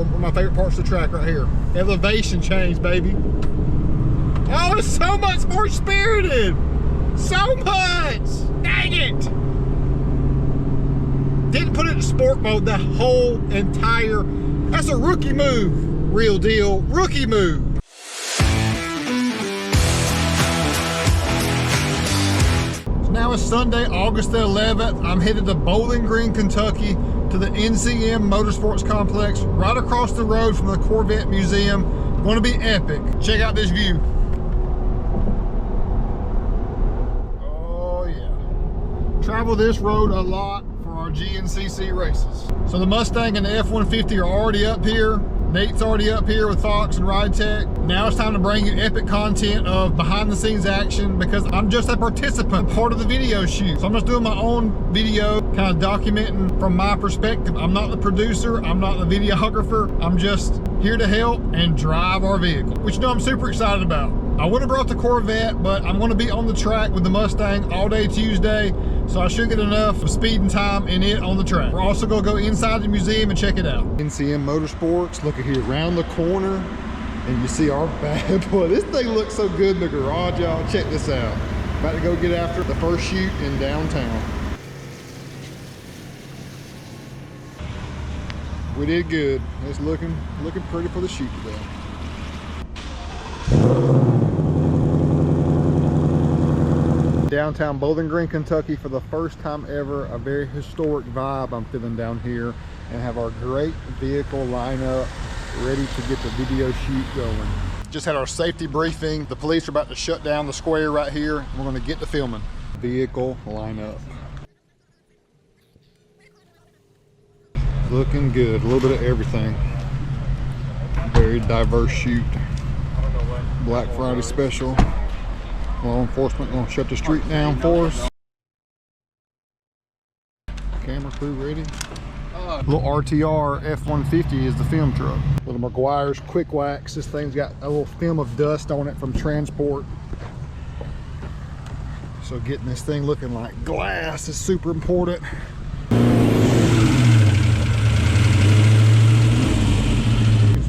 one of my favorite parts of the track right here. Elevation change, baby. Oh, it's so much more spirited. So much. Dang it. Didn't put it in sport mode the whole entire, that's a rookie move. Real deal, rookie move. Now it's Sunday, August the 11th. I'm headed to Bowling Green, Kentucky to the NCM Motorsports Complex right across the road from the Corvette Museum. Going to be epic. Check out this view. Oh yeah. Travel this road a lot for our GNCC races. So the Mustang and the F150 are already up here. Nate's already up here with Fox and Ride Tech. Now it's time to bring you epic content of behind the scenes action because I'm just a participant, part of the video shoot. So I'm just doing my own video, kind of documenting from my perspective. I'm not the producer, I'm not the videographer. I'm just here to help and drive our vehicle, which you know I'm super excited about. I would have brought the Corvette, but I'm gonna be on the track with the Mustang all day Tuesday, so I should get enough of speed and time in it on the track. We're also gonna go inside the museum and check it out. NCM Motorsports, look at here, around the corner, and you see our bad boy. This thing looks so good in the garage, y'all. Check this out. About to go get after the first shoot in downtown. We did good. It's looking pretty for the shoot today. Downtown Bowling Green, Kentucky for the first time ever. A very historic vibe I'm feeling down here, and have our great vehicle lineup ready to get the video shoot going. Just had our safety briefing. The police are about to shut down the square right here. We're going to get to filming. Vehicle lineup. Looking good, a little bit of everything. Very diverse shoot. Black Friday special. Law enforcement gonna shut the street down for us. Camera crew ready. Little RTR F150 is the film truck. Little McGuire's Quick Wax. This thing's got a little film of dust on it from transport. So getting this thing looking like glass is super important.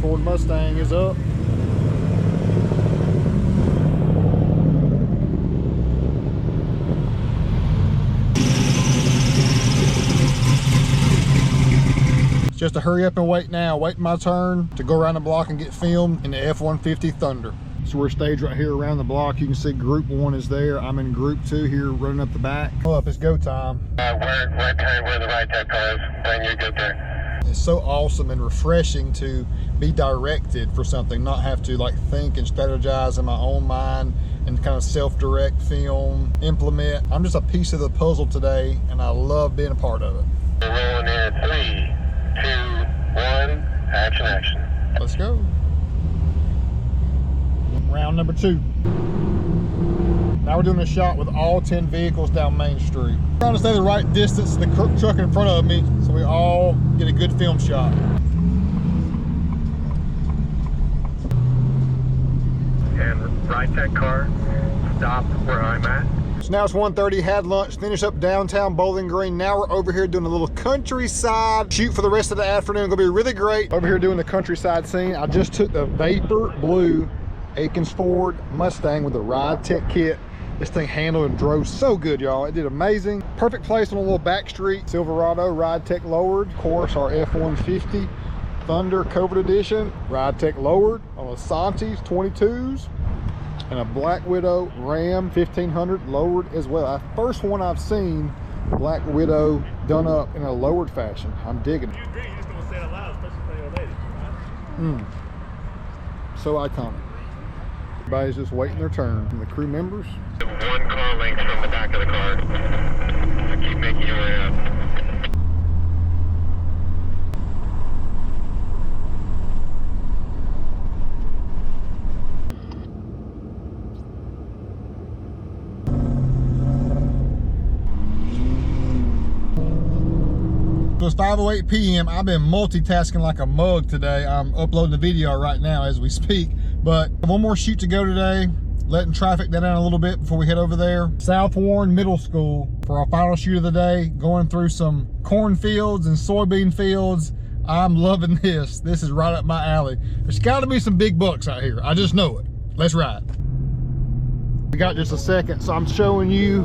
Ford Mustang is up. Just to hurry up and wait now, waiting my turn to go around the block and get filmed in the F-150 Thunder. So we're staged right here around the block. You can see Group 1 is there. I'm in Group 2 here running up the back. Oh, up, it's go time. Where the right tech car is, when you get there. It's so awesome and refreshing to be directed for something, not have to like think and strategize in my own mind and kind of self-direct film, implement. I'm just a piece of the puzzle today, and I love being a part of it. We're rolling in 3, 2, 1, action. Let's go. Round number 2. Now we're doing a shot with all 10 vehicles down Main Street. Trying to stay the right distance to the truck in front of me so we all get a good film shot. And right tech car, stop where I'm at. So now it's 1:30, had lunch, finished up downtown Bowling Green. Now we're over here doing a little countryside shoot for the rest of the afternoon. Gonna be really great. Over here doing the countryside scene. I just took the Vapor Blue Akins Ford Mustang with the Ride Tech kit. This thing handled and drove so good, y'all. It did amazing. Perfect place on a little back street. Silverado Ride Tech lowered. Of course, our F-150 Thunder Covert Edition. Ride Tech lowered on a Santis 22s. And a Black Widow Ram 1500 lowered as well. First one I've seen Black Widow done up in a lowered fashion. I'm digging it. You agree, you just don't say it out loud, especially for your ladies, right? So iconic. Everybody's just waiting their turn. And the crew members. 1 car length from the back of the car. Keep making your way up. So it's 5:08 p.m. I've been multitasking like a mug today. I'm uploading the video right now as we speak, but one more shoot to go today. Letting traffic down a little bit before we head over there. South Warren Middle School for our final shoot of the day. Going through some cornfields and soybean fields. I'm loving this. This is right up my alley. There's got to be some big bucks out here. I just know it. Let's ride. We got just a second, so I'm showing you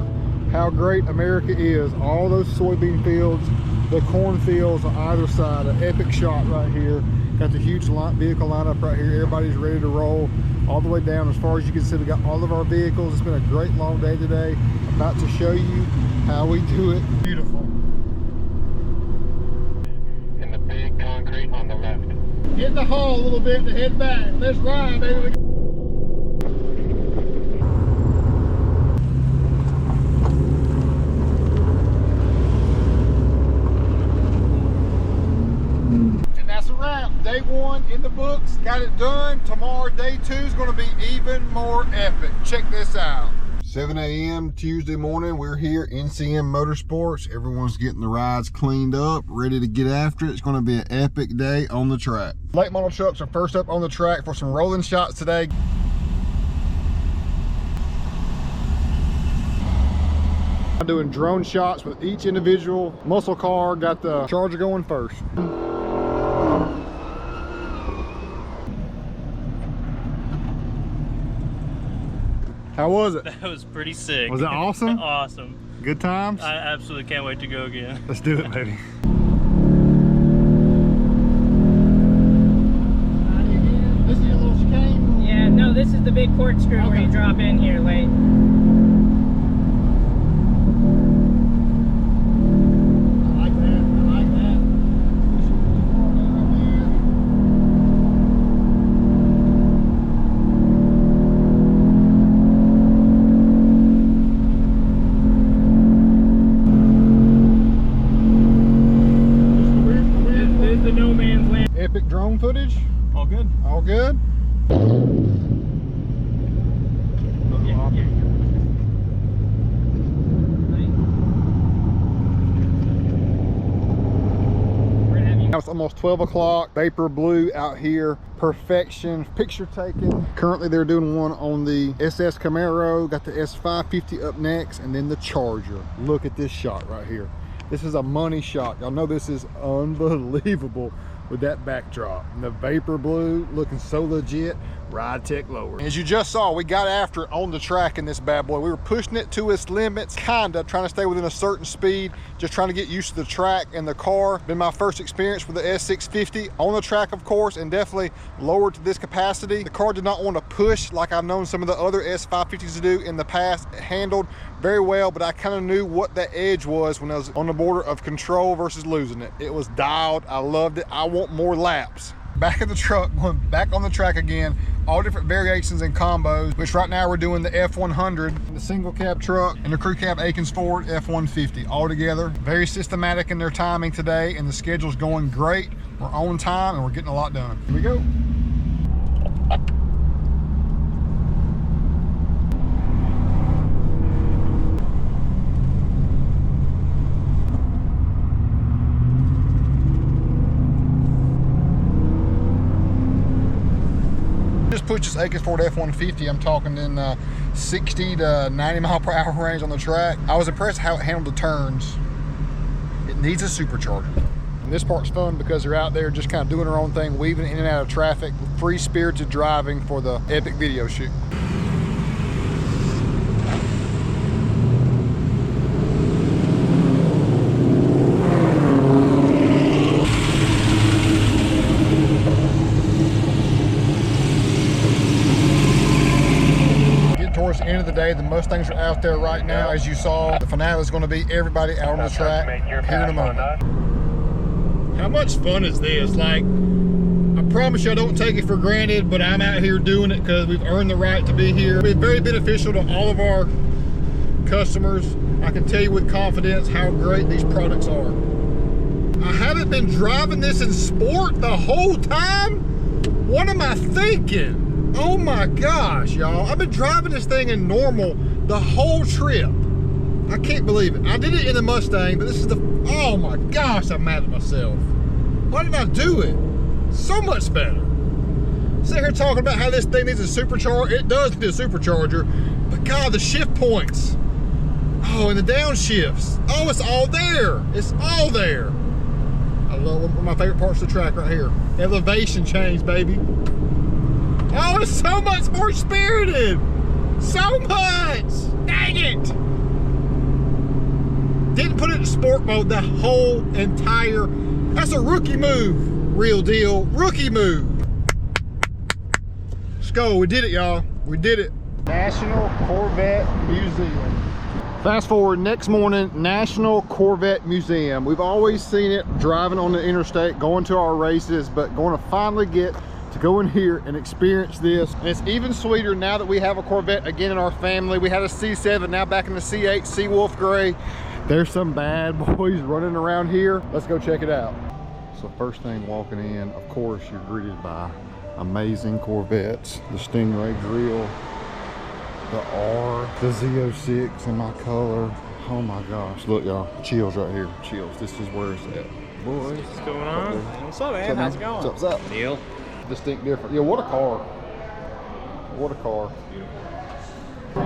how great America is. All those soybean fields, the corn fields on either side. An epic shot right here. Got the huge vehicle lineup right here. Everybody's ready to roll all the way down. As far as you can see, we got all of our vehicles. It's been a great long day today. I'm about to show you how we do it. Beautiful. In the big concrete on the left. Hit the hall a little bit and head back. Let's ride, baby. And that's a wrap. Day one in the books. Got it done. Tomorrow, day two is going to be even more epic. Check this out. 7 a.m. Tuesday morning, we're here, NCM Motorsports. Everyone's getting the rides cleaned up, ready to get after it. It's going to be an epic day on the track. Late model trucks are first up on the track for some rolling shots today. I'm doing drone shots with each individual muscle car. Got the Charger going first. How was it? That was pretty sick. Was it awesome? Awesome. Good times? I absolutely can't wait to go again. Let's do it, baby. This is a little chicane? Yeah, no, this is the big corkscrew where you drop in here late. I like that. I like that. This is the no man's land. Epic drone footage. All good. All good. Now it's almost 12 o'clock. Vapor blue out here. Perfection. Picture taken. Currently they're doing one on the SS Camaro. Got the S550 up next, and then the Charger. Look at this shot right here. This is a money shot. Y'all know this is unbelievable with that backdrop. And the vapor blue looking so legit. Ride tech lower. As you just saw, we got after it on the track in this bad boy. We were pushing it to its limits, kinda trying to stay within a certain speed, just trying to get used to the track and the car. Been my first experience with the S650 on the track, of course, and definitely lowered to this capacity. The car did not want to push like I've known some of the other S550s to do in the past. It handled very well, but I kind of knew what that edge was when I was on the border of control versus losing it. It was dialed. I loved it. I want more laps. Back in the truck, going back on the track again, all different variations and combos, which right now we're doing the F100, the single cab truck, and the crew cab Akins Ford F150 all together. Very systematic in their timing today, and the schedule's going great. We're on time and we're getting a lot done. Here we go. Just pushed this Akins Ford F-150. I'm talking in 60 to 90 mile per hour range on the track. I was impressed how it handled the turns. It needs a supercharger. And this part's fun because they're out there just kind of doing their own thing, weaving in and out of traffic, free-spirited driving for the epic video shoot. Towards the end of the day, the Mustangs are out there right now. As you saw, the finale is going to be everybody out on the track here in a moment. How much fun is this? Like, I promise you I don't take it for granted, but I'm out here doing it because we've earned the right to be here. It's been very beneficial to all of our customers. I can tell you with confidence how great these products are. I haven't been driving this in sport the whole time? What am I thinking? Oh my gosh, y'all. I've been driving this thing in normal the whole trip. I can't believe it. I did it in the Mustang, but this is the, oh my gosh, I'm mad at myself. Why did I do it? So much better. Sit here talking about how this thing needs a supercharger. It does need a supercharger, but God, the shift points. Oh, and the downshifts. Oh, it's all there. It's all there. I I love one of my favorite parts of the track right here. Elevation change, baby. Oh, it's so much more spirited. So much. Dang it. Didn't put it in sport mode the whole entire, that's a rookie move. Real deal, rookie move. Let's go, we did it, y'all. We did it. National Corvette Museum. Fast forward, next morning, National Corvette Museum. We've always seen it driving on the interstate, going to our races, but going to finally get to go in here and experience this. And it's even sweeter now that we have a Corvette again in our family. We had a C7, now back in the C8 Seawolf Gray. There's some bad boys running around here. Let's go check it out. So first thing walking in, of course, you're greeted by amazing Corvettes. The Stingray grill, the R, the Z06 in my color. Oh my gosh, look y'all, chills right here, chills. This is where it's at. Boys. What's going on? What's up, man? How's it going? What's up? Neal. Distinct different. Yeah, what a car. What a car. So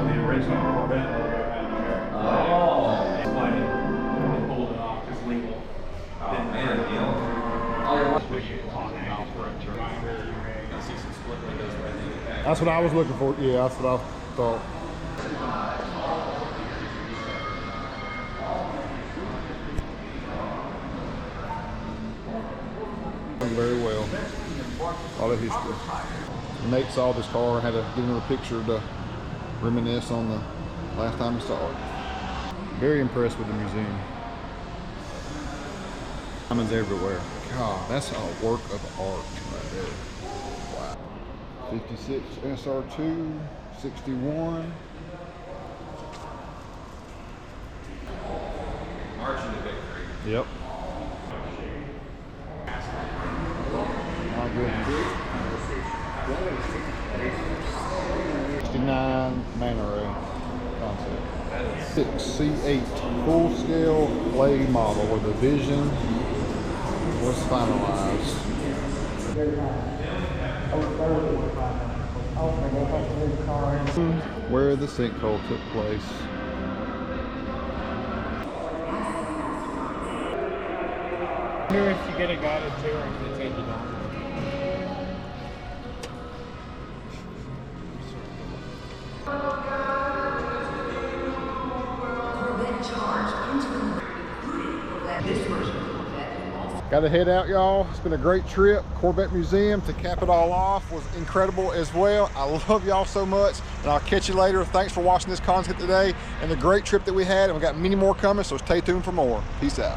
the original Corvette logo had here. Oh. They pulled it off because legal. Oh, man, Neal. That's what I was looking for. Yeah, that's what I thought. Very well. A lot of history. Nate saw this car and had to get another picture to reminisce on the last time he saw it. Very impressed with the museum. Diamonds everywhere. God, that's a work of art right there. Wow. 56 SR2, 61. March into victory. Yep. My goodness. 69 Manor concept. 6 C8 full-scale play model where the vision was finalized. Where the sinkhole took place. I wonder if you get a guided tour and they take you down. Got to head out, y'all. It's been a great trip. Corvette Museum, to cap it all off, was incredible as well. I love y'all so much, and I'll catch you later. Thanks for watching this content today and the great trip that we had, and we got many more coming, so stay tuned for more. Peace out.